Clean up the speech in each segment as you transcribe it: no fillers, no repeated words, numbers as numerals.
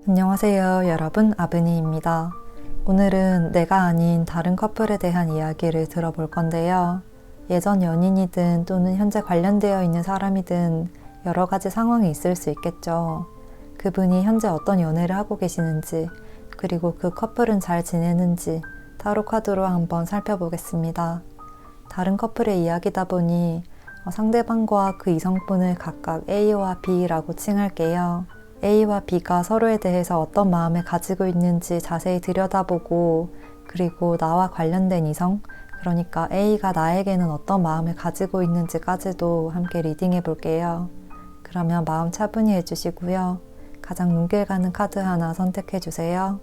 안녕하세요 여러분, 아브니입니다. 오늘은 내가 아닌 다른 커플에 대한 이야기를 들어볼 건데요. 예전 연인이든 또는 현재 관련되어 있는 사람이든 여러 가지 상황이 있을 수 있겠죠. 그분이 현재 어떤 연애를 하고 계시는지, 그리고 그 커플은 잘 지내는지 타로 카드로 한번 살펴보겠습니다. 다른 커플의 이야기다 보니 상대방과 그 이성분을 각각 A와 B라고 칭할게요. A와 B가 서로에 대해서 어떤 마음을 가지고 있는지 자세히 들여다보고, 그리고 나와 관련된 이성, 그러니까 A가 나에게는 어떤 마음을 가지고 있는지까지도 함께 리딩해 볼게요. 그러면 마음 차분히 해주시고요. 가장 눈길 가는 카드 하나 선택해 주세요.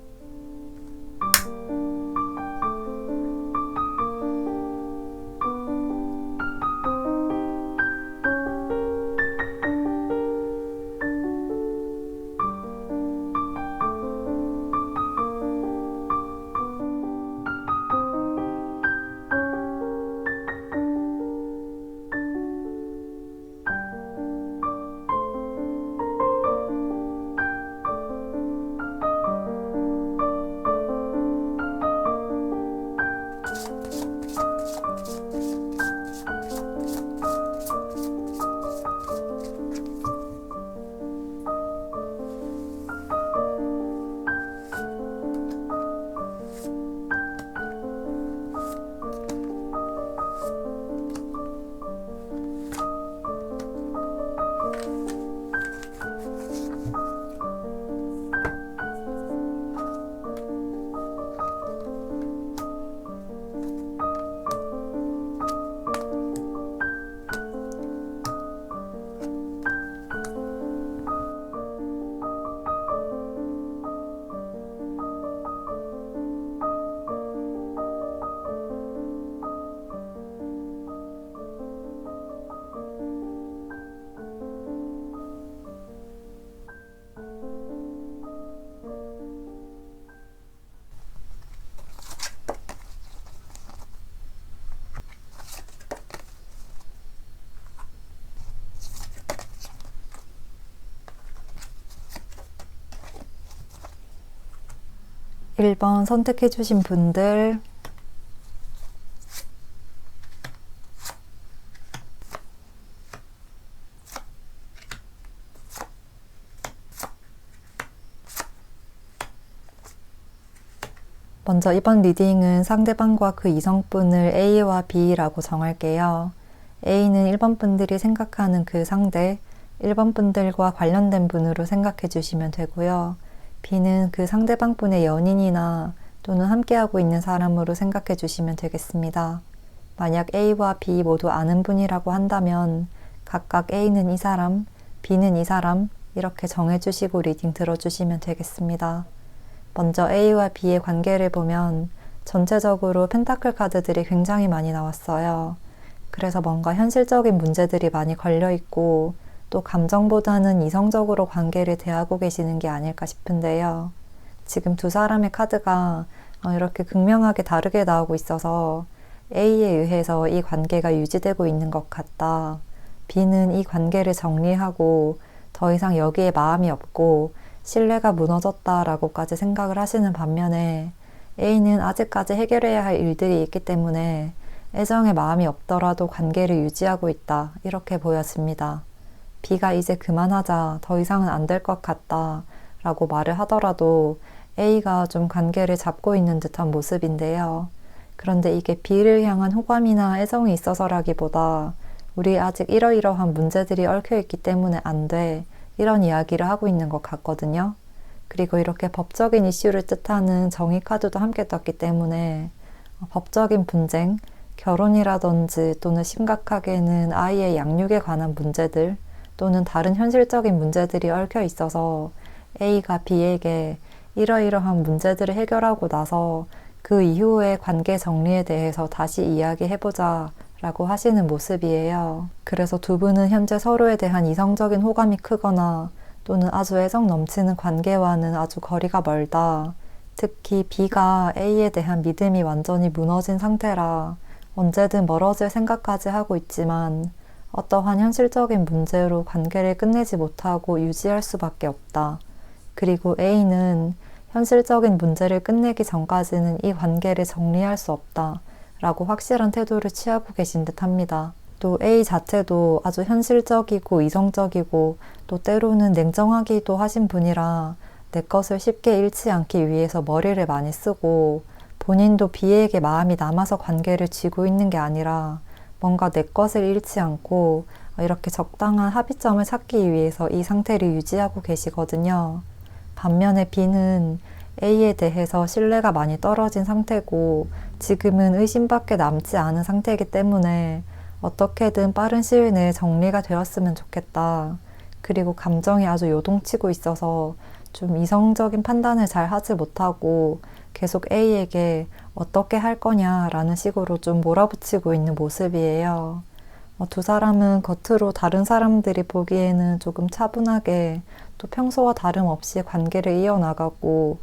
1번 선택해 주신 분들, 먼저 이번 리딩은 상대방과 그 이성분을 A와 B라고 정할게요. A는 1번 분들이 생각하는 그 상대, 1번 분들과 관련된 분으로 생각해 주시면 되고요. B는 그 상대방 분의 연인이나 또는 함께하고 있는 사람으로 생각해 주시면 되겠습니다. 만약 A와 B 모두 아는 분이라고 한다면 각각 A는 이 사람, B는 이 사람 이렇게 정해주시고 리딩 들어주시면 되겠습니다. 먼저 A와 B의 관계를 보면 전체적으로 펜타클 카드들이 굉장히 많이 나왔어요. 그래서 뭔가 현실적인 문제들이 많이 걸려있고 또 감정보다는 이성적으로 관계를 대하고 계시는 게 아닐까 싶은데요. 지금 두 사람의 카드가 이렇게 극명하게 다르게 나오고 있어서 A에 의해서 이 관계가 유지되고 있는 것 같다. B는 이 관계를 정리하고 더 이상 여기에 마음이 없고 신뢰가 무너졌다라고까지 생각을 하시는 반면에 A는 아직까지 해결해야 할 일들이 있기 때문에 애정에 마음이 없더라도 관계를 유지하고 있다. 이렇게 보여집니다. B가 이제 그만하자, 더 이상은 안 될 것 같다 라고 말을 하더라도 A가 좀 관계를 잡고 있는 듯한 모습인데요. 그런데 이게 B를 향한 호감이나 애정이 있어서라기보다 우리 아직 이러이러한 문제들이 얽혀있기 때문에 안 돼, 이런 이야기를 하고 있는 것 같거든요. 그리고 이렇게 법적인 이슈를 뜻하는 정의 카드도 함께 떴기 때문에 법적인 분쟁, 결혼이라든지 또는 심각하게는 아이의 양육에 관한 문제들 또는 다른 현실적인 문제들이 얽혀 있어서 A가 B에게 이러이러한 문제들을 해결하고 나서 그 이후의 관계 정리에 대해서 다시 이야기해보자 라고 하시는 모습이에요. 그래서 두 분은 현재 서로에 대한 이성적인 호감이 크거나 또는 아주 애정 넘치는 관계와는 아주 거리가 멀다. 특히 B가 A에 대한 믿음이 완전히 무너진 상태라 언제든 멀어질 생각까지 하고 있지만 어떠한 현실적인 문제로 관계를 끝내지 못하고 유지할 수밖에 없다. 그리고 A는 현실적인 문제를 끝내기 전까지는 이 관계를 정리할 수 없다 라고 확실한 태도를 취하고 계신 듯 합니다. 또 A 자체도 아주 현실적이고 이성적이고 또 때로는 냉정하기도 하신 분이라 내 것을 쉽게 잃지 않기 위해서 머리를 많이 쓰고 본인도 B에게 마음이 남아서 관계를 쥐고 있는 게 아니라 뭔가 내 것을 잃지 않고 이렇게 적당한 합의점을 찾기 위해서 이 상태를 유지하고 계시거든요. 반면에 B는 A에 대해서 신뢰가 많이 떨어진 상태고 지금은 의심밖에 남지 않은 상태이기 때문에 어떻게든 빠른 시일 내에 정리가 되었으면 좋겠다. 그리고 감정이 아주 요동치고 있어서 좀 이성적인 판단을 잘 하지 못하고 계속 A에게 어떻게 할 거냐라는 식으로 좀 몰아붙이고 있는 모습이에요. 두 사람은 겉으로 다른 사람들이 보기에는 조금 차분하게 또 평소와 다름없이 관계를 이어나가고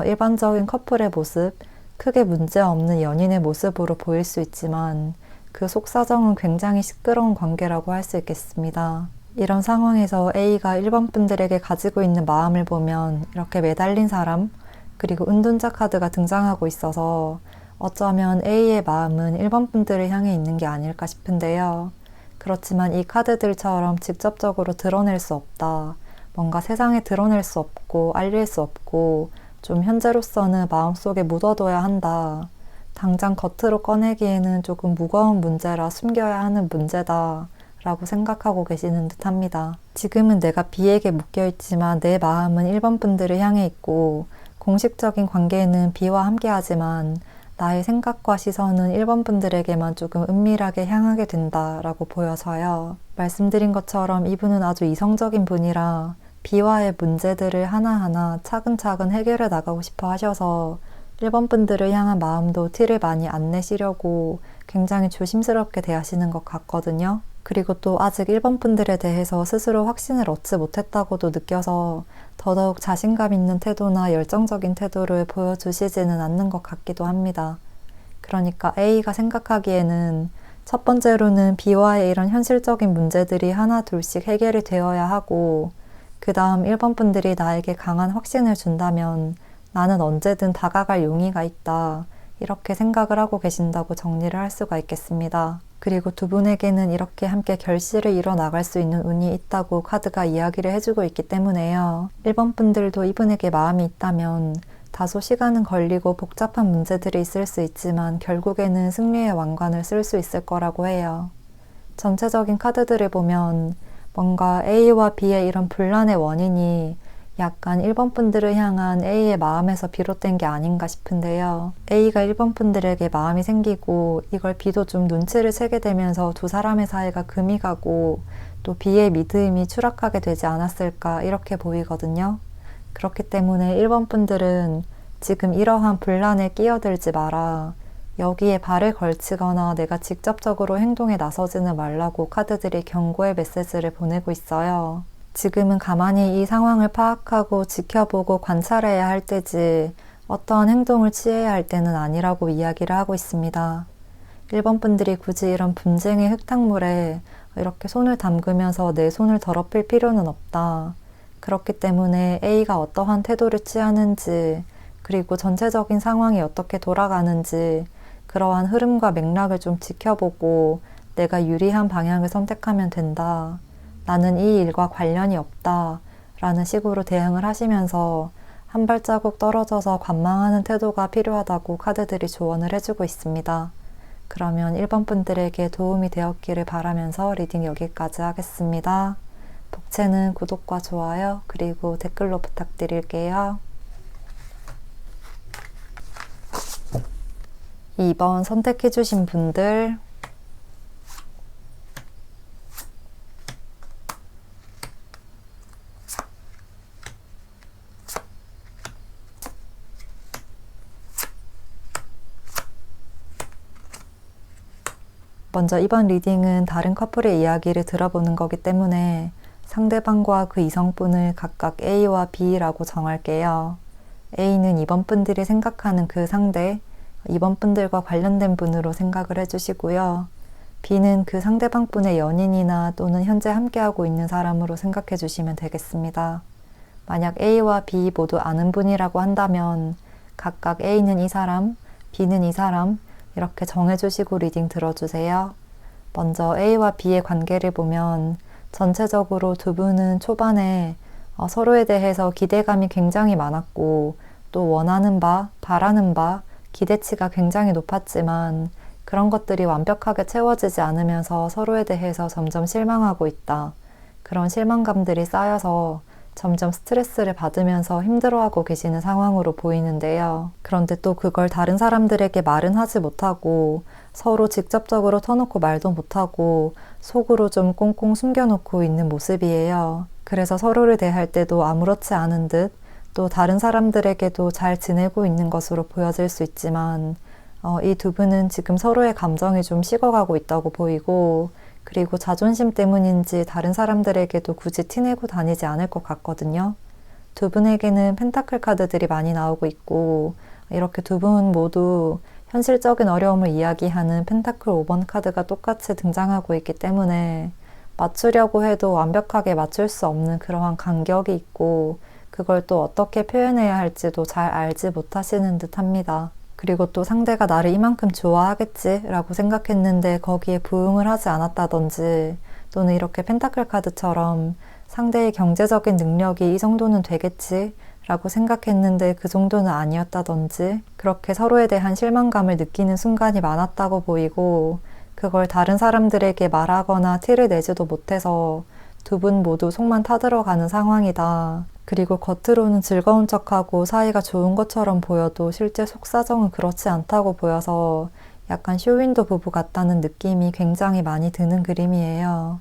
일반적인 커플의 모습, 크게 문제없는 연인의 모습으로 보일 수 있지만 그 속사정은 굉장히 시끄러운 관계라고 할 수 있겠습니다. 이런 상황에서 A가 1번 분들에게 가지고 있는 마음을 보면 이렇게 매달린 사람, 그리고 은둔자 카드가 등장하고 있어서 어쩌면 A의 마음은 1번 분들을 향해 있는 게 아닐까 싶은데요. 그렇지만 이 카드들처럼 직접적으로 드러낼 수 없다. 뭔가 세상에 드러낼 수 없고 알릴 수 없고 좀 현재로서는 마음속에 묻어둬야 한다. 당장 겉으로 꺼내기에는 조금 무거운 문제라 숨겨야 하는 문제다 라고 생각하고 계시는 듯 합니다. 지금은 내가 B에게 묶여있지만 내 마음은 1번 분들을 향해 있고 공식적인 관계에는 B와 함께 하지만 나의 생각과 시선은 1번 분들에게만 조금 은밀하게 향하게 된다라고 보여져요. 말씀드린 것처럼 이분은 아주 이성적인 분이라 B와의 문제들을 하나하나 차근차근 해결해 나가고 싶어 하셔서 1번 분들을 향한 마음도 티를 많이 안 내시려고 굉장히 조심스럽게 대하시는 것 같거든요. 그리고 또 아직 1번 분들에 대해서 스스로 확신을 얻지 못했다고도 느껴서 더더욱 자신감 있는 태도나 열정적인 태도를 보여주시지는 않는 것 같기도 합니다. 그러니까 A가 생각하기에는 첫 번째로는 B와의 이런 현실적인 문제들이 하나 둘씩 해결이 되어야 하고 그 다음 1번 분들이 나에게 강한 확신을 준다면 나는 언제든 다가갈 용의가 있다. 이렇게 생각을 하고 계신다고 정리를 할 수가 있겠습니다. 그리고 두 분에게는 이렇게 함께 결실을 이뤄나갈 수 있는 운이 있다고 카드가 이야기를 해주고 있기 때문에요. 1번 분들도 이분에게 마음이 있다면 다소 시간은 걸리고 복잡한 문제들이 있을 수 있지만 결국에는 승리의 왕관을 쓸 수 있을 거라고 해요. 전체적인 카드들을 보면 뭔가 A와 B의 이런 분란의 원인이 약간 1번 분들을 향한 A의 마음에서 비롯된 게 아닌가 싶은데요. A가 1번 분들에게 마음이 생기고 이걸 B도 좀 눈치를 채게 되면서 두 사람의 사이가 금이 가고 또 B의 믿음이 추락하게 되지 않았을까 이렇게 보이거든요. 그렇기 때문에 1번 분들은 지금 이러한 분란에 끼어들지 마라. 여기에 발을 걸치거나 내가 직접적으로 행동에 나서지는 말라고 카드들이 경고의 메시지를 보내고 있어요. 지금은 가만히 이 상황을 파악하고 지켜보고 관찰해야 할 때지 어떠한 행동을 취해야 할 때는 아니라고 이야기를 하고 있습니다. 1번 분들이 굳이 이런 분쟁의 흙탕물에 이렇게 손을 담그면서 내 손을 더럽힐 필요는 없다. 그렇기 때문에 A가 어떠한 태도를 취하는지 그리고 전체적인 상황이 어떻게 돌아가는지 그러한 흐름과 맥락을 좀 지켜보고 내가 유리한 방향을 선택하면 된다. 나는 이 일과 관련이 없다. 라는 식으로 대응을 하시면서 한 발자국 떨어져서 관망하는 태도가 필요하다고 카드들이 조언을 해주고 있습니다. 그러면 1번 분들에게 도움이 되었기를 바라면서 리딩 여기까지 하겠습니다. 복채는 구독과 좋아요 그리고 댓글로 부탁드릴게요. 2번 선택해주신 분들 먼저 이번 리딩은 다른 커플의 이야기를 들어보는 거기 때문에 상대방과 그 이성분을 각각 A와 B라고 정할게요. A는 이번 분들이 생각하는 그 상대, 이번 분들과 관련된 분으로 생각을 해주시고요. B는 그 상대방 분의 연인이나 또는 현재 함께하고 있는 사람으로 생각해 주시면 되겠습니다. 만약 A와 B 모두 아는 분이라고 한다면 각각 A는 이 사람, B는 이 사람 이렇게 정해주시고 리딩 들어주세요. 먼저 A와 B의 관계를 보면 전체적으로 두 분은 초반에 서로에 대해서 기대감이 굉장히 많았고 또 원하는 바, 바라는 바, 기대치가 굉장히 높았지만 그런 것들이 완벽하게 채워지지 않으면서 서로에 대해서 점점 실망하고 있다. 그런 실망감들이 쌓여서 점점 스트레스를 받으면서 힘들어하고 계시는 상황으로 보이는데요. 그런데 또 그걸 다른 사람들에게 말은 하지 못하고 서로 직접적으로 터놓고 말도 못하고 속으로 좀 꽁꽁 숨겨놓고 있는 모습이에요. 그래서 서로를 대할 때도 아무렇지 않은 듯 또 다른 사람들에게도 잘 지내고 있는 것으로 보여질 수 있지만 이 두 분은 지금 서로의 감정이 좀 식어가고 있다고 보이고 그리고 자존심 때문인지 다른 사람들에게도 굳이 티내고 다니지 않을 것 같거든요. 두 분에게는 펜타클 카드들이 많이 나오고 있고 이렇게 두 분 모두 현실적인 어려움을 이야기하는 펜타클 5번 카드가 똑같이 등장하고 있기 때문에 맞추려고 해도 완벽하게 맞출 수 없는 그러한 간격이 있고 그걸 또 어떻게 표현해야 할지도 잘 알지 못하시는 듯 합니다. 그리고 또 상대가 나를 이만큼 좋아하겠지 라고 생각했는데 거기에 부응을 하지 않았다든지 또는 이렇게 펜타클 카드처럼 상대의 경제적인 능력이 이 정도는 되겠지 라고 생각했는데 그 정도는 아니었다든지 그렇게 서로에 대한 실망감을 느끼는 순간이 많았다고 보이고 그걸 다른 사람들에게 말하거나 티를 내지도 못해서 두 분 모두 속만 타들어가는 상황이다. 그리고 겉으로는 즐거운 척하고 사이가 좋은 것처럼 보여도 실제 속사정은 그렇지 않다고 보여서 약간 쇼윈도 부부 같다는 느낌이 굉장히 많이 드는 그림이에요.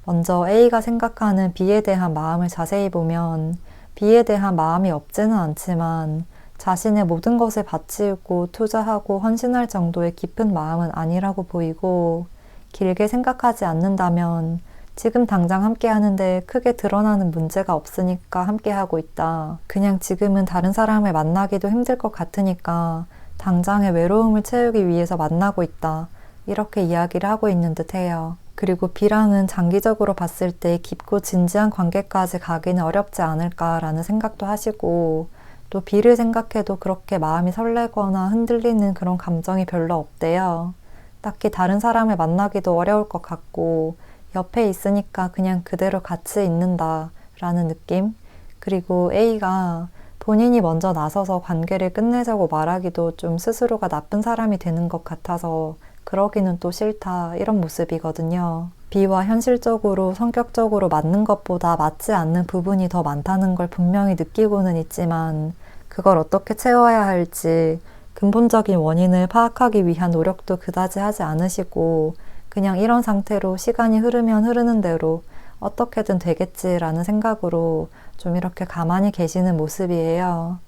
먼저 A가 생각하는 B에 대한 마음을 자세히 보면 B에 대한 마음이 없지는 않지만 자신의 모든 것을 바치고 투자하고 헌신할 정도의 깊은 마음은 아니라고 보이고 길게 생각하지 않는다면 지금 당장 함께 하는데 크게 드러나는 문제가 없으니까 함께 하고 있다. 그냥 지금은 다른 사람을 만나기도 힘들 것 같으니까 당장의 외로움을 채우기 위해서 만나고 있다. 이렇게 이야기를 하고 있는 듯 해요. 그리고 B랑은 장기적으로 봤을 때 깊고 진지한 관계까지 가기는 어렵지 않을까라는 생각도 하시고 또 B를 생각해도 그렇게 마음이 설레거나 흔들리는 그런 감정이 별로 없대요. 딱히 다른 사람을 만나기도 어려울 것 같고 옆에 있으니까 그냥 그대로 같이 있는다 라는 느낌. 그리고 A가 본인이 먼저 나서서 관계를 끝내자고 말하기도 좀 스스로가 나쁜 사람이 되는 것 같아서 그러기는 또 싫다 이런 모습이거든요. B와 현실적으로 성격적으로 맞는 것보다 맞지 않는 부분이 더 많다는 걸 분명히 느끼고는 있지만 그걸 어떻게 채워야 할지 근본적인 원인을 파악하기 위한 노력도 그다지 하지 않으시고 그냥 이런 상태로 시간이 흐르면 흐르는 대로 어떻게든 되겠지라는 생각으로 좀 이렇게 가만히 계시는 모습이에요.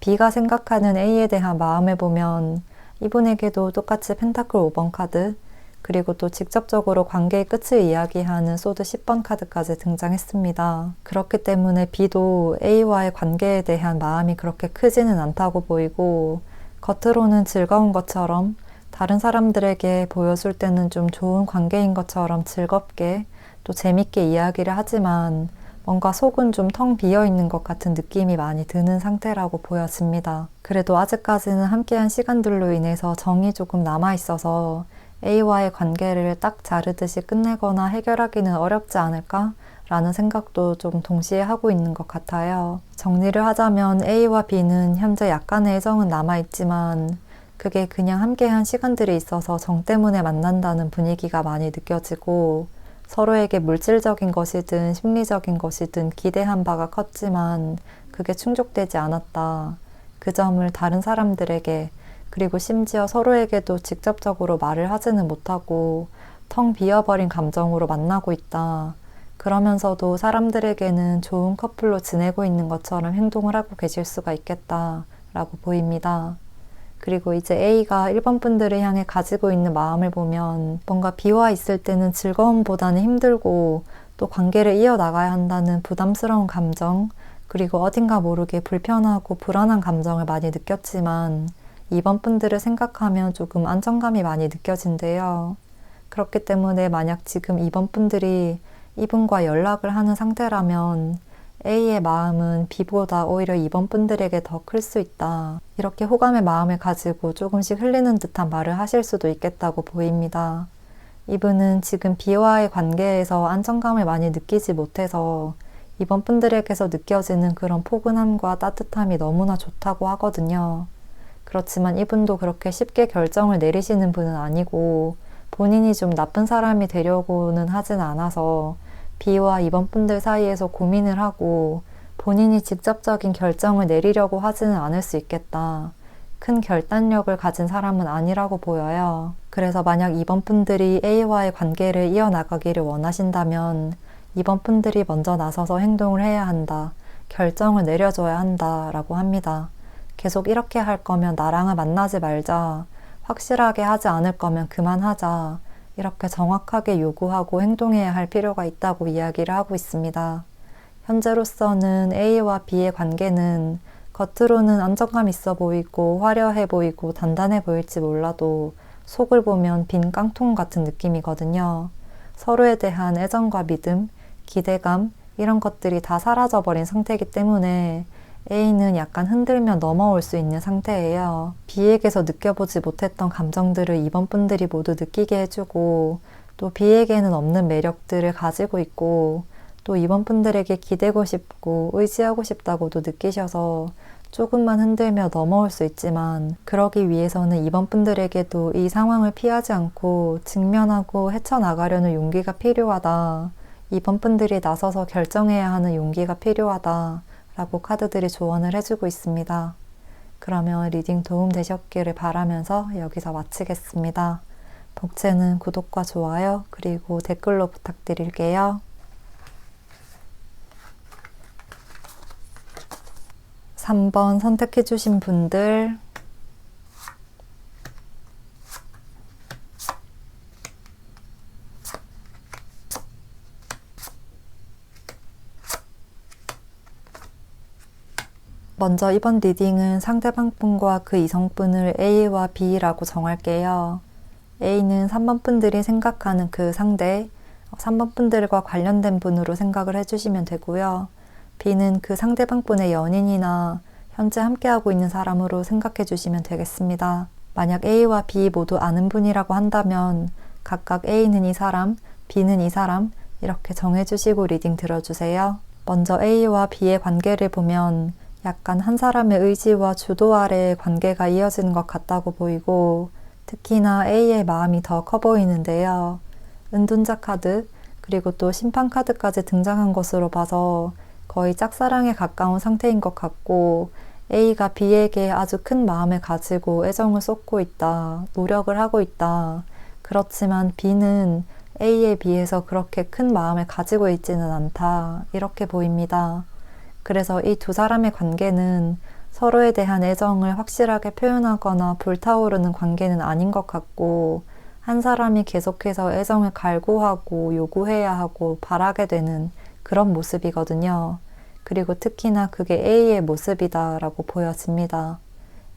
B가 생각하는 A에 대한 마음을 보면 이분에게도 똑같이 펜타클 5번 카드 그리고 또 직접적으로 관계의 끝을 이야기하는 소드 10번 카드까지 등장했습니다. 그렇기 때문에 B도 A와의 관계에 대한 마음이 그렇게 크지는 않다고 보이고 겉으로는 즐거운 것처럼 다른 사람들에게 보여줄 때는 좀 좋은 관계인 것처럼 즐겁게 또 재밌게 이야기를 하지만 뭔가 속은 좀 텅 비어 있는 것 같은 느낌이 많이 드는 상태라고 보여집니다. 그래도 아직까지는 함께한 시간들로 인해서 정이 조금 남아 있어서 A와의 관계를 딱 자르듯이 끝내거나 해결하기는 어렵지 않을까? 라는 생각도 좀 동시에 하고 있는 것 같아요. 정리를 하자면 A와 B는 현재 약간의 애정은 남아있지만 그게 그냥 함께한 시간들이 있어서 정 때문에 만난다는 분위기가 많이 느껴지고 서로에게 물질적인 것이든 심리적인 것이든 기대한 바가 컸지만 그게 충족되지 않았다. 그 점을 다른 사람들에게 그리고 심지어 서로에게도 직접적으로 말을 하지는 못하고 텅 비어버린 감정으로 만나고 있다. 그러면서도 사람들에게는 좋은 커플로 지내고 있는 것처럼 행동을 하고 계실 수가 있겠다라고 보입니다. 그리고 이제 A가 1번 분들을 향해 가지고 있는 마음을 보면 뭔가 B와 있을 때는 즐거움보다는 힘들고 또 관계를 이어나가야 한다는 부담스러운 감정 그리고 어딘가 모르게 불편하고 불안한 감정을 많이 느꼈지만 2번 분들을 생각하면 조금 안정감이 많이 느껴진대요. 그렇기 때문에 만약 지금 2번 분들이 이분과 연락을 하는 상태라면 A의 마음은 B보다 오히려 2번 분들에게 더 클 수 있다. 이렇게 호감의 마음을 가지고 조금씩 흘리는 듯한 말을 하실 수도 있겠다고 보입니다. 이분은 지금 B와의 관계에서 안정감을 많이 느끼지 못해서 2번 분들에게서 느껴지는 그런 포근함과 따뜻함이 너무나 좋다고 하거든요. 그렇지만 이분도 그렇게 쉽게 결정을 내리시는 분은 아니고 본인이 좀 나쁜 사람이 되려고는 하진 않아서 B와 2번 분들 사이에서 고민을 하고 본인이 직접적인 결정을 내리려고 하지는 않을 수 있겠다. 큰 결단력을 가진 사람은 아니라고 보여요. 그래서 만약 2번 분들이 A와의 관계를 이어나가기를 원하신다면 2번 분들이 먼저 나서서 행동을 해야 한다. 결정을 내려줘야 한다. 라고 합니다. 계속 이렇게 할 거면 나랑은 만나지 말자. 확실하게 하지 않을 거면 그만하자. 이렇게 정확하게 요구하고 행동해야 할 필요가 있다고 이야기를 하고 있습니다. 현재로서는 A와 B의 관계는 겉으로는 안정감 있어 보이고 화려해 보이고 단단해 보일지 몰라도 속을 보면 빈 깡통 같은 느낌이거든요. 서로에 대한 애정과 믿음, 기대감 이런 것들이 다 사라져버린 상태이기 때문에 A는 약간 흔들면 넘어올 수 있는 상태예요. B에게서 느껴보지 못했던 감정들을 2번 분들이 모두 느끼게 해주고 또 B에게는 없는 매력들을 가지고 있고 또 2번 분들에게 기대고 싶고 의지하고 싶다고도 느끼셔서 조금만 흔들며 넘어올 수 있지만 그러기 위해서는 2번 분들에게도 이 상황을 피하지 않고 직면하고 헤쳐나가려는 용기가 필요하다. 2번 분들이 나서서 결정해야 하는 용기가 필요하다. 라고 카드들이 조언을 해주고 있습니다. 그러면 리딩 도움 되셨기를 바라면서 여기서 마치겠습니다. 복채는 구독과 좋아요 그리고 댓글로 부탁드릴게요. 3번 선택해주신 분들 먼저 이번 리딩은 상대방 분과 그 이성분을 A와 B라고 정할게요. A는 3번 분들이 생각하는 그 상대, 3번 분들과 관련된 분으로 생각을 해주시면 되고요. B는 그 상대방 분의 연인이나 현재 함께하고 있는 사람으로 생각해 주시면 되겠습니다. 만약 A와 B 모두 아는 분이라고 한다면 각각 A는 이 사람, B는 이 사람 이렇게 정해주시고 리딩 들어주세요. 먼저 A와 B의 관계를 보면 약간 한 사람의 의지와 주도 아래의 관계가 이어지는 것 같다고 보이고 특히나 A의 마음이 더 커 보이는데요. 은둔자 카드 그리고 또 심판 카드까지 등장한 것으로 봐서 거의 짝사랑에 가까운 상태인 것 같고 A가 B에게 아주 큰 마음을 가지고 애정을 쏟고 있다, 노력을 하고 있다. 그렇지만 B는 A에 비해서 그렇게 큰 마음을 가지고 있지는 않다. 이렇게 보입니다. 그래서 이 두 사람의 관계는 서로에 대한 애정을 확실하게 표현하거나 불타오르는 관계는 아닌 것 같고 한 사람이 계속해서 애정을 갈구하고 요구해야 하고 바라게 되는 그런 모습이거든요. 그리고 특히나 그게 A의 모습이다라고 보여집니다.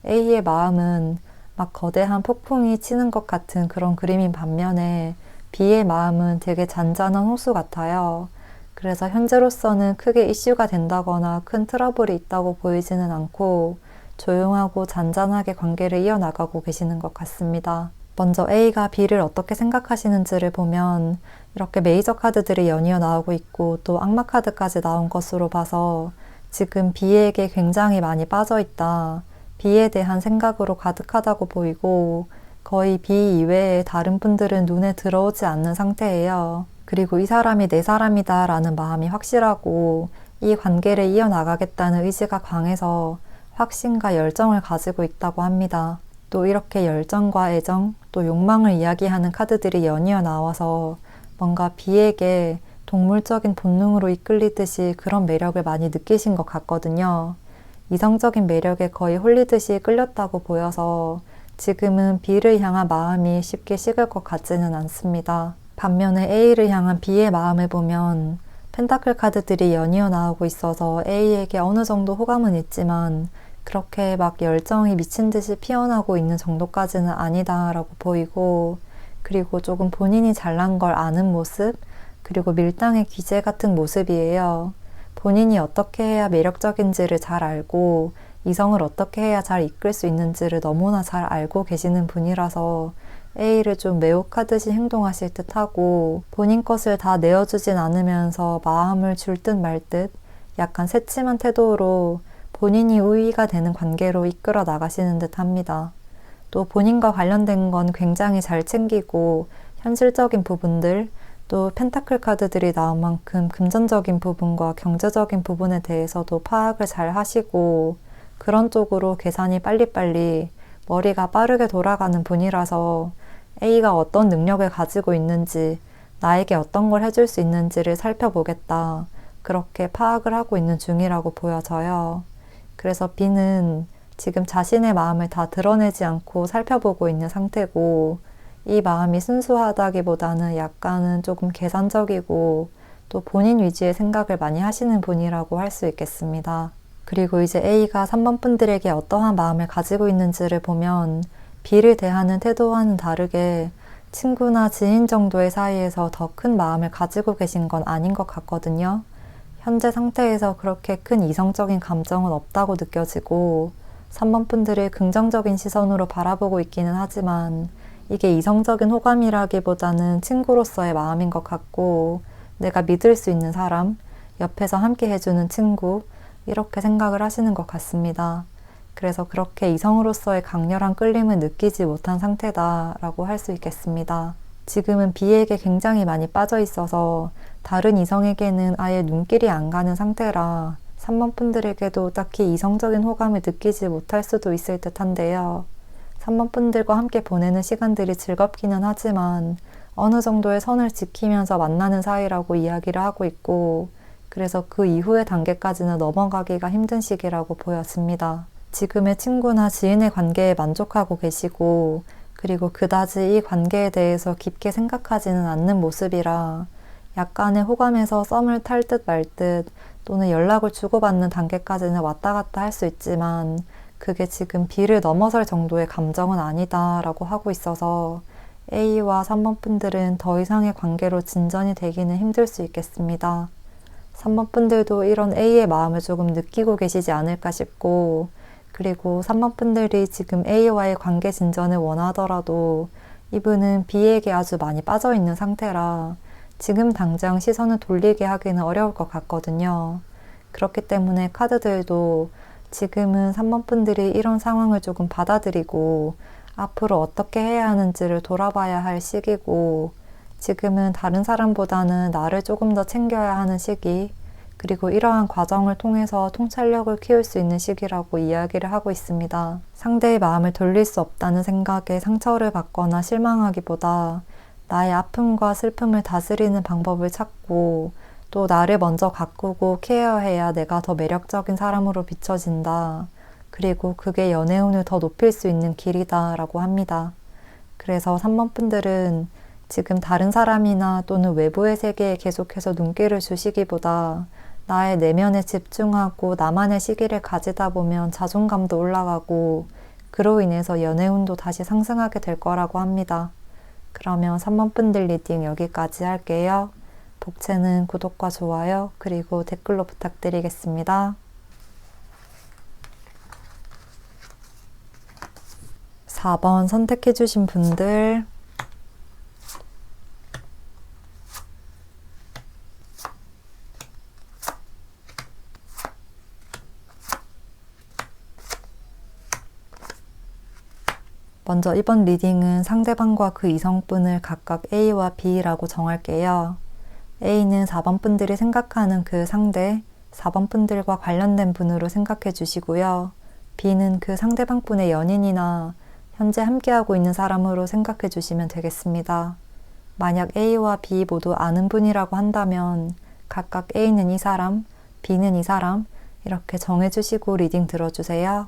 A의 마음은 막 거대한 폭풍이 치는 것 같은 그런 그림인 반면에 B의 마음은 되게 잔잔한 호수 같아요. 그래서 현재로서는 크게 이슈가 된다거나 큰 트러블이 있다고 보이지는 않고 조용하고 잔잔하게 관계를 이어나가고 계시는 것 같습니다. 먼저 A가 B를 어떻게 생각하시는지를 보면 이렇게 메이저 카드들이 연이어 나오고 있고 또 악마 카드까지 나온 것으로 봐서 지금 B에게 굉장히 많이 빠져 있다. B에 대한 생각으로 가득하다고 보이고 거의 B 이외의 다른 분들은 눈에 들어오지 않는 상태예요. 그리고 이 사람이 내 사람이다 라는 마음이 확실하고 이 관계를 이어나가겠다는 의지가 강해서 확신과 열정을 가지고 있다고 합니다. 또 이렇게 열정과 애정, 또 욕망을 이야기하는 카드들이 연이어 나와서 뭔가 B에게 동물적인 본능으로 이끌리듯이 그런 매력을 많이 느끼신 것 같거든요. 이성적인 매력에 거의 홀리듯이 끌렸다고 보여서 지금은 B를 향한 마음이 쉽게 식을 것 같지는 않습니다. 반면에 A를 향한 B의 마음을 보면 펜타클 카드들이 연이어 나오고 있어서 A에게 어느 정도 호감은 있지만 그렇게 막 열정이 미친 듯이 피어나고 있는 정도까지는 아니다라고 보이고 그리고 조금 본인이 잘난 걸 아는 모습 그리고 밀당의 귀재 같은 모습이에요. 본인이 어떻게 해야 매력적인지를 잘 알고 이성을 어떻게 해야 잘 이끌 수 있는지를 너무나 잘 알고 계시는 분이라서 A를 좀 매혹하듯이 행동하실 듯 하고 본인 것을 다 내어주진 않으면서 마음을 줄 듯 말 듯 약간 새침한 태도로 본인이 우위가 되는 관계로 이끌어 나가시는 듯 합니다. 또 본인과 관련된 건 굉장히 잘 챙기고 현실적인 부분들, 또 펜타클 카드들이 나온 만큼 금전적인 부분과 경제적인 부분에 대해서도 파악을 잘 하시고 그런 쪽으로 계산이 빨리빨리 머리가 빠르게 돌아가는 분이라서 A가 어떤 능력을 가지고 있는지, 나에게 어떤 걸 해줄 수 있는지를 살펴보겠다. 그렇게 파악을 하고 있는 중이라고 보여져요. 그래서 B는 지금 자신의 마음을 다 드러내지 않고 살펴보고 있는 상태고, 이 마음이 순수하다기보다는 약간은 조금 계산적이고 또 본인 위주의 생각을 많이 하시는 분이라고 할 수 있겠습니다. 그리고 이제 A가 3번 분들에게 어떠한 마음을 가지고 있는지를 보면 B를 대하는 태도와는 다르게 친구나 지인 정도의 사이에서 더 큰 마음을 가지고 계신 건 아닌 것 같거든요. 현재 상태에서 그렇게 큰 이성적인 감정은 없다고 느껴지고 3번 분들을 긍정적인 시선으로 바라보고 있기는 하지만 이게 이성적인 호감이라기보다는 친구로서의 마음인 것 같고 내가 믿을 수 있는 사람, 옆에서 함께 해주는 친구 이렇게 생각을 하시는 것 같습니다. 그래서 그렇게 이성으로서의 강렬한 끌림을 느끼지 못한 상태다라고 할 수 있겠습니다. 지금은 B에게 굉장히 많이 빠져 있어서 다른 이성에게는 아예 눈길이 안 가는 상태라 3번 분들에게도 딱히 이성적인 호감을 느끼지 못할 수도 있을 듯한데요. 3번 분들과 함께 보내는 시간들이 즐겁기는 하지만 어느 정도의 선을 지키면서 만나는 사이라고 이야기를 하고 있고 그래서 그 이후의 단계까지는 넘어가기가 힘든 시기라고 보여집니다. 지금의 친구나 지인의 관계에 만족하고 계시고 그리고 그다지 이 관계에 대해서 깊게 생각하지는 않는 모습이라 약간의 호감에서 썸을 탈 듯 말 듯 또는 연락을 주고받는 단계까지는 왔다 갔다 할 수 있지만 그게 지금 B를 넘어설 정도의 감정은 아니다 라고 하고 있어서 A와 3번 분들은 더 이상의 관계로 진전이 되기는 힘들 수 있겠습니다. 3번 분들도 이런 A의 마음을 조금 느끼고 계시지 않을까 싶고 그리고 3번 분들이 지금 A와의 관계 진전을 원하더라도 이분은 B에게 아주 많이 빠져 있는 상태라 지금 당장 시선을 돌리게 하기는 어려울 것 같거든요. 그렇기 때문에 카드들도 지금은 3번 분들이 이런 상황을 조금 받아들이고 앞으로 어떻게 해야 하는지를 돌아봐야 할 시기고 지금은 다른 사람보다는 나를 조금 더 챙겨야 하는 시기 그리고 이러한 과정을 통해서 통찰력을 키울 수 있는 시기라고 이야기를 하고 있습니다. 상대의 마음을 돌릴 수 없다는 생각에 상처를 받거나 실망하기보다 나의 아픔과 슬픔을 다스리는 방법을 찾고 또 나를 먼저 가꾸고 케어해야 내가 더 매력적인 사람으로 비춰진다. 그리고 그게 연애운을 더 높일 수 있는 길이다 라고 합니다. 그래서 3번 분들은 지금 다른 사람이나 또는 외부의 세계에 계속해서 눈길을 주시기보다 나의 내면에 집중하고 나만의 시기를 가지다 보면 자존감도 올라가고 그로 인해서 연애운도 다시 상승하게 될 거라고 합니다. 그러면 3번 분들 리딩 여기까지 할게요. 복채는 구독과 좋아요 그리고 댓글로 부탁드리겠습니다. 4번 선택해주신 분들 먼저 이번 리딩은 상대방과 그 이성분을 각각 A와 B라고 정할게요. A는 4번 분들이 생각하는 그 상대, 4번 분들과 관련된 분으로 생각해 주시고요. B는 그 상대방 분의 연인이나 현재 함께하고 있는 사람으로 생각해 주시면 되겠습니다. 만약 A와 B 모두 아는 분이라고 한다면 각각 A는 이 사람, B는 이 사람 이렇게 정해주시고 리딩 들어주세요.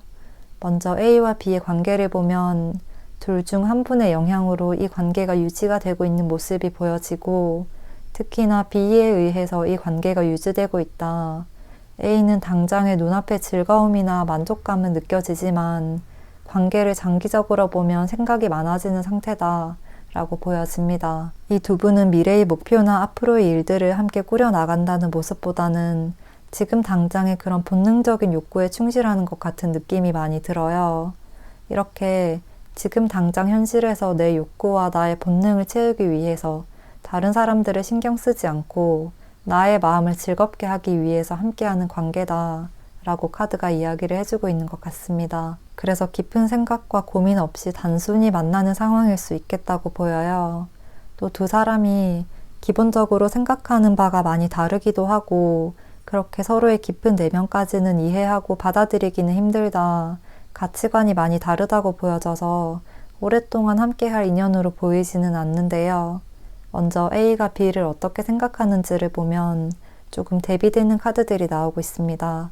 먼저 A와 B의 관계를 보면 둘 중 한 분의 영향으로 이 관계가 유지가 되고 있는 모습이 보여지고 특히나 B에 의해서 이 관계가 유지되고 있다. A는 당장의 눈앞의 즐거움이나 만족감은 느껴지지만 관계를 장기적으로 보면 생각이 많아지는 상태다 라고 보여집니다. 이 두 분은 미래의 목표나 앞으로의 일들을 함께 꾸려나간다는 모습보다는 지금 당장의 그런 본능적인 욕구에 충실하는 것 같은 느낌이 많이 들어요. 이렇게 지금 당장 현실에서 내 욕구와 나의 본능을 채우기 위해서 다른 사람들을 신경 쓰지 않고 나의 마음을 즐겁게 하기 위해서 함께하는 관계다 라고 카드가 이야기를 해주고 있는 것 같습니다. 그래서 깊은 생각과 고민 없이 단순히 만나는 상황일 수 있겠다고 보여요. 또 두 사람이 기본적으로 생각하는 바가 많이 다르기도 하고 그렇게 서로의 깊은 내면까지는 이해하고 받아들이기는 힘들다. 가치관이 많이 다르다고 보여져서 오랫동안 함께할 인연으로 보이지는 않는데요. 먼저 A가 B를 어떻게 생각하는지를 보면 조금 대비되는 카드들이 나오고 있습니다.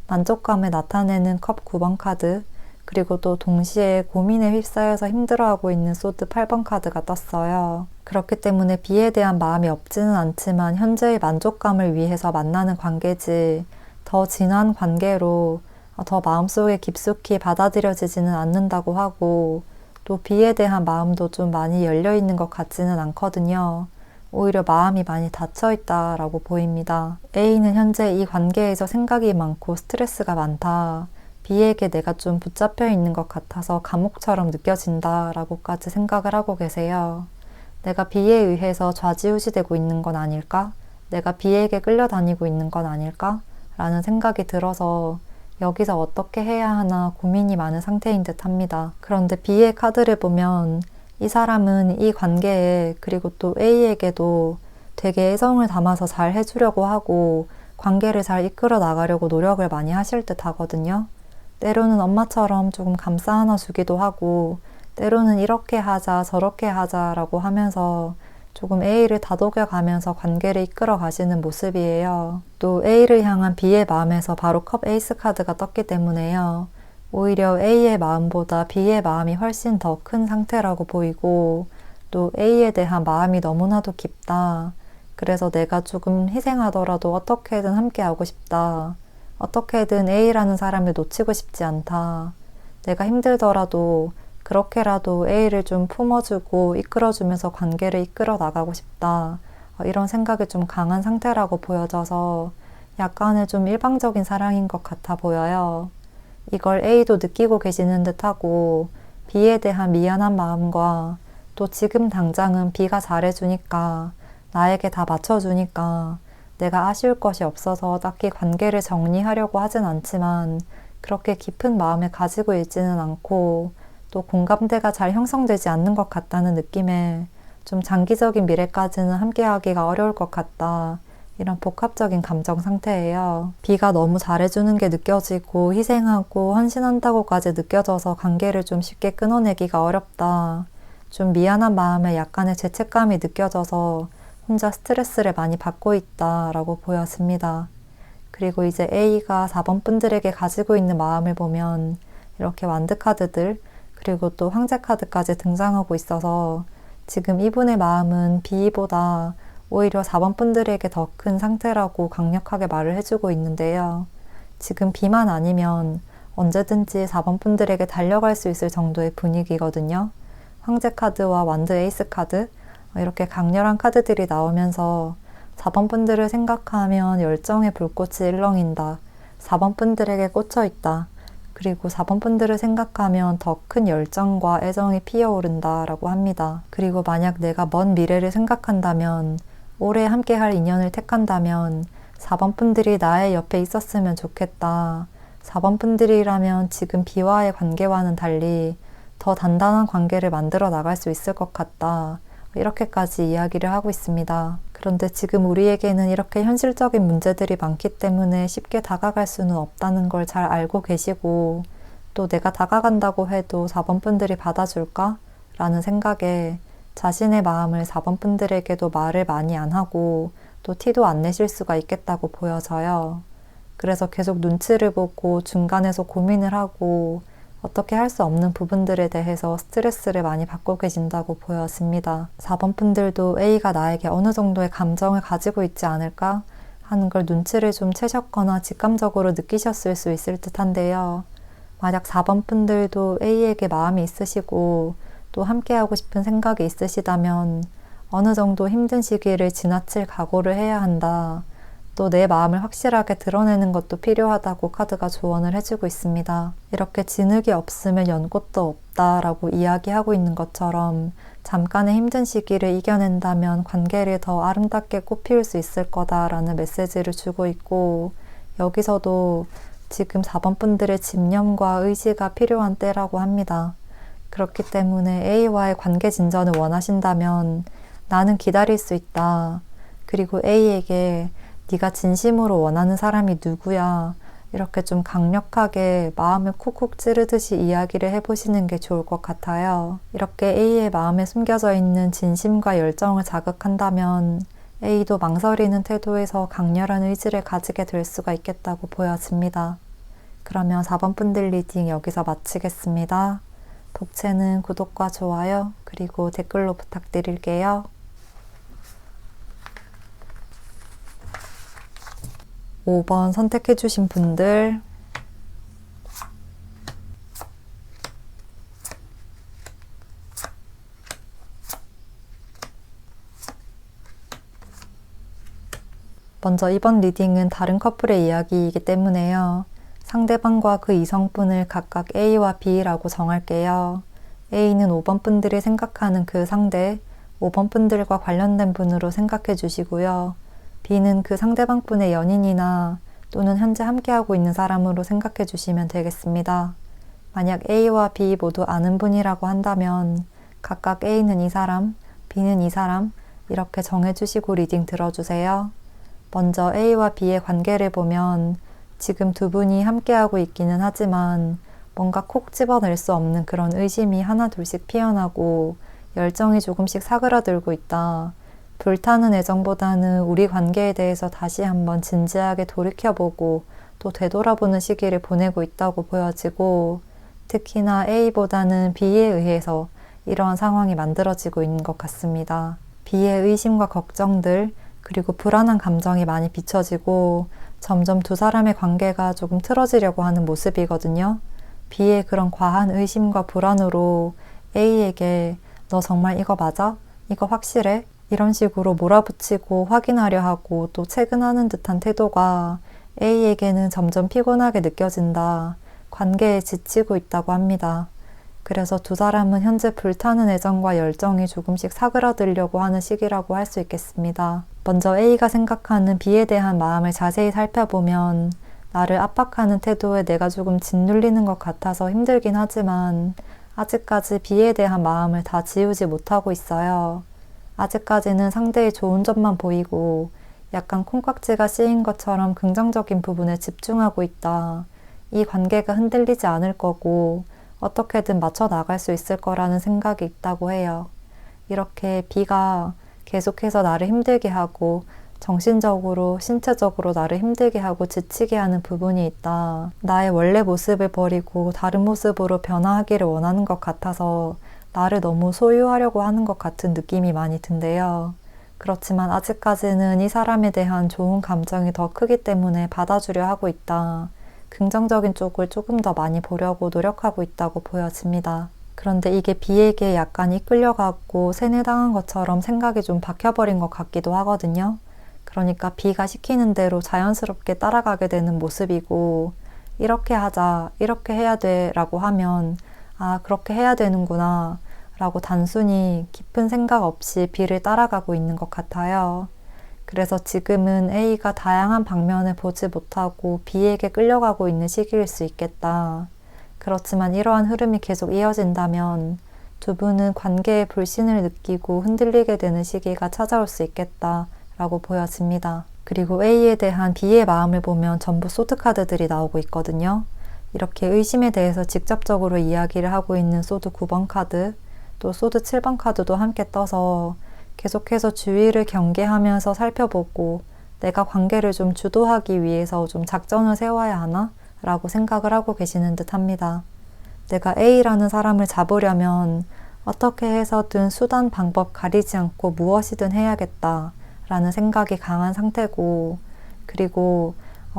만족감을 나타내는 컵 9번 카드, 그리고 또 동시에 고민에 휩싸여서 힘들어하고 있는 소드 8번 카드가 떴어요. 그렇기 때문에 B에 대한 마음이 없지는 않지만 현재의 만족감을 위해서 만나는 관계지 더 진한 관계로 더 마음속에 깊숙이 받아들여지지는 않는다고 하고 또 B에 대한 마음도 좀 많이 열려있는 것 같지는 않거든요. 오히려 마음이 많이 닫혀있다라고 보입니다. A는 현재 이 관계에서 생각이 많고 스트레스가 많다. B에게 내가 좀 붙잡혀 있는 것 같아서 감옥처럼 느껴진다 라고까지 생각을 하고 계세요. 내가 B에 의해서 좌지우지되고 있는 건 아닐까? 내가 B에게 끌려다니고 있는 건 아닐까? 라는 생각이 들어서 여기서 어떻게 해야 하나 고민이 많은 상태인 듯 합니다. 그런데 B의 카드를 보면 이 사람은 이 관계에 그리고 또 A에게도 되게 애정을 담아서 잘 해주려고 하고 관계를 잘 이끌어 나가려고 노력을 많이 하실 듯 하거든요. 때로는 엄마처럼 조금 감싸 안아주기도 하고 때로는 이렇게 하자 저렇게 하자라고 하면서 조금 A를 다독여가면서 관계를 이끌어 가시는 모습이에요. 또 A를 향한 B의 마음에서 바로 컵 에이스 카드가 떴기 때문에요. 오히려 A의 마음보다 B의 마음이 훨씬 더 큰 상태라고 보이고 또 A에 대한 마음이 너무나도 깊다. 그래서 내가 조금 희생하더라도 어떻게든 함께하고 싶다. 어떻게든 A라는 사람을 놓치고 싶지 않다. 내가 힘들더라도 그렇게라도 A를 좀 품어주고 이끌어주면서 관계를 이끌어 나가고 싶다. 이런 생각이 좀 강한 상태라고 보여져서 약간의 좀 일방적인 사랑인 것 같아 보여요. 이걸 A도 느끼고 계시는 듯하고 B에 대한 미안한 마음과 또 지금 당장은 B가 잘해주니까 나에게 다 맞춰주니까 내가 아쉬울 것이 없어서 딱히 관계를 정리하려고 하진 않지만 그렇게 깊은 마음을 가지고 있지는 않고 또 공감대가 잘 형성되지 않는 것 같다는 느낌에 좀 장기적인 미래까지는 함께하기가 어려울 것 같다. 이런 복합적인 감정 상태예요. B가 너무 잘해주는 게 느껴지고 희생하고 헌신한다고까지 느껴져서 관계를 좀 쉽게 끊어내기가 어렵다. 좀 미안한 마음에 약간의 죄책감이 느껴져서 혼자 스트레스를 많이 받고 있다라고 보였습니다. 그리고 이제 A가 4번 분들에게 가지고 있는 마음을 보면 이렇게 완드 카드들 그리고 또 황제 카드까지 등장하고 있어서 지금 이분의 마음은 B보다 오히려 4번 분들에게 더 큰 상태라고 강력하게 말을 해주고 있는데요. 지금 B만 아니면 언제든지 4번 분들에게 달려갈 수 있을 정도의 분위기거든요. 황제 카드와 완드 에이스 카드 이렇게 강렬한 카드들이 나오면서 4번 분들을 생각하면 열정의 불꽃이 일렁인다. 4번 분들에게 꽂혀있다. 그리고 4번 분들을 생각하면 더 큰 열정과 애정이 피어오른다 라고 합니다. 그리고 만약 내가 먼 미래를 생각한다면 오래 함께할 인연을 택한다면 4번 분들이 나의 옆에 있었으면 좋겠다. 4번 분들이라면 지금 B와의 관계와는 달리 더 단단한 관계를 만들어 나갈 수 있을 것 같다. 이렇게까지 이야기를 하고 있습니다. 그런데 지금 우리에게는 이렇게 현실적인 문제들이 많기 때문에 쉽게 다가갈 수는 없다는 걸 잘 알고 계시고 또 내가 다가간다고 해도 4번 분들이 받아줄까? 라는 생각에 자신의 마음을 4번 분들에게도 말을 많이 안 하고 또 티도 안 내실 수가 있겠다고 보여져요. 그래서 계속 눈치를 보고 중간에서 고민을 하고 어떻게 할 수 없는 부분들에 대해서 스트레스를 많이 받고 계신다고 보여집니다. 4번 분들도 A가 나에게 어느 정도의 감정을 가지고 있지 않을까 하는 걸 눈치를 좀 채셨거나 직감적으로 느끼셨을 수 있을 듯한데요. 만약 4번 분들도 A에게 마음이 있으시고 또 함께하고 싶은 생각이 있으시다면 어느 정도 힘든 시기를 지나칠 각오를 해야 한다. 또 내 마음을 확실하게 드러내는 것도 필요하다고 카드가 조언을 해주고 있습니다. 이렇게 진흙이 없으면 연꽃도 없다라고 이야기하고 있는 것처럼 잠깐의 힘든 시기를 이겨낸다면 관계를 더 아름답게 꽃피울 수 있을 거다라는 메시지를 주고 있고, 여기서도 지금 4번 분들의 집념과 의지가 필요한 때라고 합니다. 그렇기 때문에 A와의 관계 진전을 원하신다면 나는 기다릴 수 있다. 그리고 A에게 네가 진심으로 원하는 사람이 누구야? 이렇게 좀 강력하게 마음을 쿡쿡 찌르듯이 이야기를 해보시는 게 좋을 것 같아요. 이렇게 A의 마음에 숨겨져 있는 진심과 열정을 자극한다면 A도 망설이는 태도에서 강렬한 의지를 가지게 될 수가 있겠다고 보여집니다. 그러면 4번 분들 리딩 여기서 마치겠습니다. 독채는 구독과 좋아요, 그리고 댓글로 부탁드릴게요. 5번 선택해주신 분들, 먼저 이번 리딩은 다른 커플의 이야기이기 때문에요. 상대방과 그 이성분을 각각 A와 B라고 정할게요. A는 5번 분들이 생각하는 그 상대, 5번 분들과 관련된 분으로 생각해 주시고요. B는 그 상대방 분의 연인이나 또는 현재 함께하고 있는 사람으로 생각해 주시면 되겠습니다. 만약 A와 B 모두 아는 분이라고 한다면 각각 A는 이 사람, B는 이 사람 이렇게 정해주시고 리딩 들어주세요. 먼저 A와 B의 관계를 보면 지금 두 분이 함께하고 있기는 하지만 뭔가 콕 집어낼 수 없는 그런 의심이 하나 둘씩 피어나고 열정이 조금씩 사그라들고 있다. 불타는 애정보다는 우리 관계에 대해서 다시 한번 진지하게 돌이켜보고 또 되돌아보는 시기를 보내고 있다고 보여지고, 특히나 A보다는 B에 의해서 이러한 상황이 만들어지고 있는 것 같습니다. B의 의심과 걱정들 그리고 불안한 감정이 많이 비춰지고 점점 두 사람의 관계가 조금 틀어지려고 하는 모습이거든요. B의 그런 과한 의심과 불안으로 A에게 너 정말 이거 맞아? 이거 확실해? 이런 식으로 몰아붙이고 확인하려 하고 또 체근하는 듯한 태도가 A에게는 점점 피곤하게 느껴진다. 관계에 지치고 있다고 합니다. 그래서 두 사람은 현재 불타는 애정과 열정이 조금씩 사그라들려고 하는 시기라고 할 수 있겠습니다. 먼저 A가 생각하는 B에 대한 마음을 자세히 살펴보면 나를 압박하는 태도에 내가 조금 짓눌리는 것 같아서 힘들긴 하지만 아직까지 B에 대한 마음을 다 지우지 못하고 있어요. 아직까지는 상대의 좋은 점만 보이고 약간 콩깍지가 씌인 것처럼 긍정적인 부분에 집중하고 있다. 이 관계가 흔들리지 않을 거고 어떻게든 맞춰 나갈 수 있을 거라는 생각이 있다고 해요. 이렇게 B가 계속해서 나를 힘들게 하고 정신적으로, 신체적으로 나를 힘들게 하고 지치게 하는 부분이 있다. 나의 원래 모습을 버리고 다른 모습으로 변화하기를 원하는 것 같아서 나를 너무 소유하려고 하는 것 같은 느낌이 많이 든대요. 그렇지만 아직까지는 이 사람에 대한 좋은 감정이 더 크기 때문에 받아주려 하고 있다. 긍정적인 쪽을 조금 더 많이 보려고 노력하고 있다고 보여집니다. 그런데 이게 B에게 약간 이끌려가고 세뇌당한 것처럼 생각이 좀 박혀버린 것 같기도 하거든요. 그러니까 B가 시키는 대로 자연스럽게 따라가게 되는 모습이고, 이렇게 하자, 이렇게 해야 돼 라고 하면 아, 그렇게 해야 되는구나 라고 단순히 깊은 생각 없이 B를 따라가고 있는 것 같아요. 그래서 지금은 A가 다양한 방면을 보지 못하고 B에게 끌려가고 있는 시기일 수 있겠다. 그렇지만 이러한 흐름이 계속 이어진다면 두 분은 관계에 불신을 느끼고 흔들리게 되는 시기가 찾아올 수 있겠다 라고 보여집니다. 그리고 A에 대한 B의 마음을 보면 전부 소드카드들이 나오고 있거든요. 이렇게 의심에 대해서 직접적으로 이야기를 하고 있는 소드 9번 카드, 또 소드 7번 카드도 함께 떠서 계속해서 주위를 경계하면서 살펴보고 내가 관계를 좀 주도하기 위해서 좀 작전을 세워야 하나? 라고 생각을 하고 계시는 듯 합니다. 내가 A라는 사람을 잡으려면 어떻게 해서든 수단, 방법 가리지 않고 무엇이든 해야겠다 라는 생각이 강한 상태고, 그리고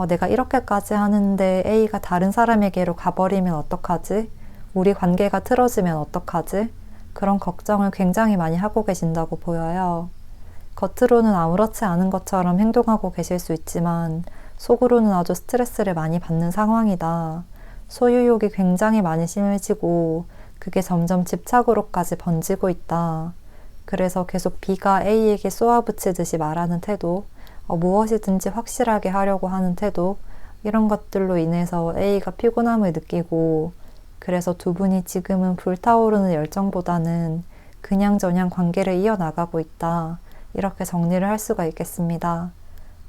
내가 이렇게까지 하는데 A가 다른 사람에게로 가버리면 어떡하지? 우리 관계가 틀어지면 어떡하지? 그런 걱정을 굉장히 많이 하고 계신다고 보여요. 겉으로는 아무렇지 않은 것처럼 행동하고 계실 수 있지만 속으로는 아주 스트레스를 많이 받는 상황이다. 소유욕이 굉장히 많이 심해지고 그게 점점 집착으로까지 번지고 있다. 그래서 계속 B가 A에게 쏘아붙이듯이 말하는 태도, 무엇이든지 확실하게 하려고 하는 태도, 이런 것들로 인해서 A가 피곤함을 느끼고, 그래서 두 분이 지금은 불타오르는 열정보다는 그냥저냥 관계를 이어나가고 있다. 이렇게 정리를 할 수가 있겠습니다.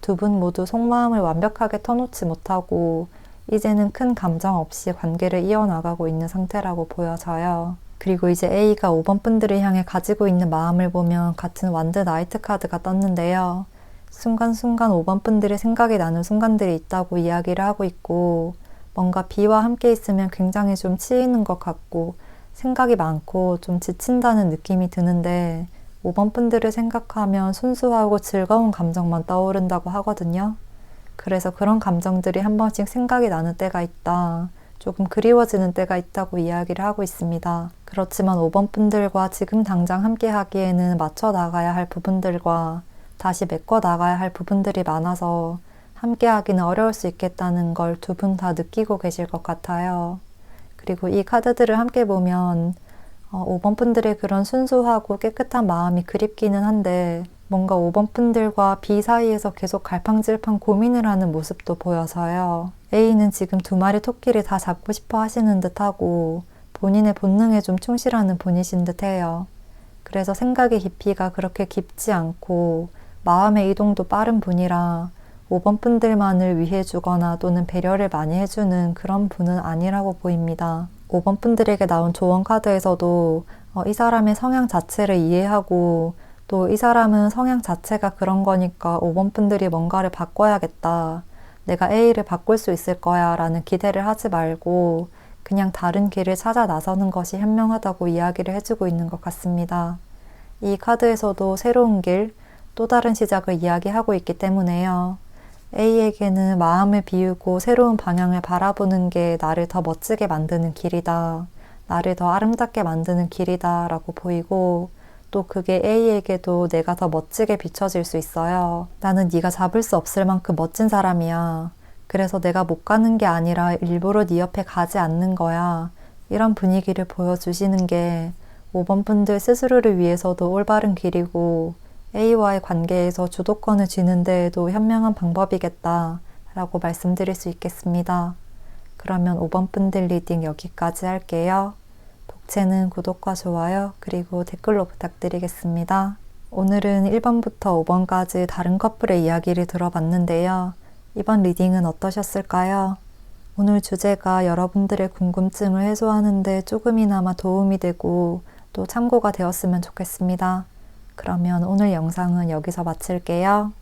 두 분 모두 속마음을 완벽하게 터놓지 못하고 이제는 큰 감정 없이 관계를 이어나가고 있는 상태라고 보여져요. 그리고 이제 A가 5번 분들을 향해 가지고 있는 마음을 보면 같은 완드 나이트 카드가 떴는데요. 순간순간 5번 분들이 생각이 나는 순간들이 있다고 이야기를 하고 있고, 뭔가 B와 함께 있으면 굉장히 좀 치이는 것 같고 생각이 많고 좀 지친다는 느낌이 드는데, 5번 분들을 생각하면 순수하고 즐거운 감정만 떠오른다고 하거든요. 그래서 그런 감정들이 한 번씩 생각이 나는 때가 있다. 조금 그리워지는 때가 있다고 이야기를 하고 있습니다. 그렇지만 5번 분들과 지금 당장 함께 하기에는 맞춰 나가야 할 부분들과 다시 메꿔 나가야 할 부분들이 많아서 함께 하기는 어려울 수 있겠다는 걸 두 분 다 느끼고 계실 것 같아요. 그리고 이 카드들을 함께 보면 5번 분들의 그런 순수하고 깨끗한 마음이 그립기는 한데, 뭔가 5번 분들과 B 사이에서 계속 갈팡질팡 고민을 하는 모습도 보여서요. A는 지금 두 마리 토끼를 다 잡고 싶어 하시는 듯하고 본인의 본능에 좀 충실하는 분이신 듯해요. 그래서 생각의 깊이가 그렇게 깊지 않고 마음의 이동도 빠른 분이라 5번 분들만을 위해 주거나 또는 배려를 많이 해주는 그런 분은 아니라고 보입니다. 5번 분들에게 나온 조언 카드에서도 이 사람의 성향 자체를 이해하고 또 이 사람은 성향 자체가 그런 거니까 5번 분들이 뭔가를 바꿔야겠다. 내가 A를 바꿀 수 있을 거야 라는 기대를 하지 말고 그냥 다른 길을 찾아 나서는 것이 현명하다고 이야기를 해주고 있는 것 같습니다. 이 카드에서도 새로운 길, 또 다른 시작을 이야기하고 있기 때문에요. A에게는 마음을 비우고 새로운 방향을 바라보는 게 나를 더 멋지게 만드는 길이다. 나를 더 아름답게 만드는 길이다 라고 보이고, 또 그게 A에게도 내가 더 멋지게 비춰질 수 있어요. 나는 네가 잡을 수 없을 만큼 멋진 사람이야. 그래서 내가 못 가는 게 아니라 일부러 네 옆에 가지 않는 거야. 이런 분위기를 보여주시는 게 5번 분들 스스로를 위해서도 올바른 길이고 A와의 관계에서 주도권을 쥐는 데에도 현명한 방법이겠다 라고 말씀드릴 수 있겠습니다. 그러면 5번 분들 리딩 여기까지 할게요. 독채는 구독과 좋아요 그리고 댓글로 부탁드리겠습니다. 오늘은 1번부터 5번까지 다른 커플의 이야기를 들어봤는데요. 이번 리딩은 어떠셨을까요? 오늘 주제가 여러분들의 궁금증을 해소하는 데 조금이나마 도움이 되고 또 참고가 되었으면 좋겠습니다. 그러면 오늘 영상은 여기서 마칠게요.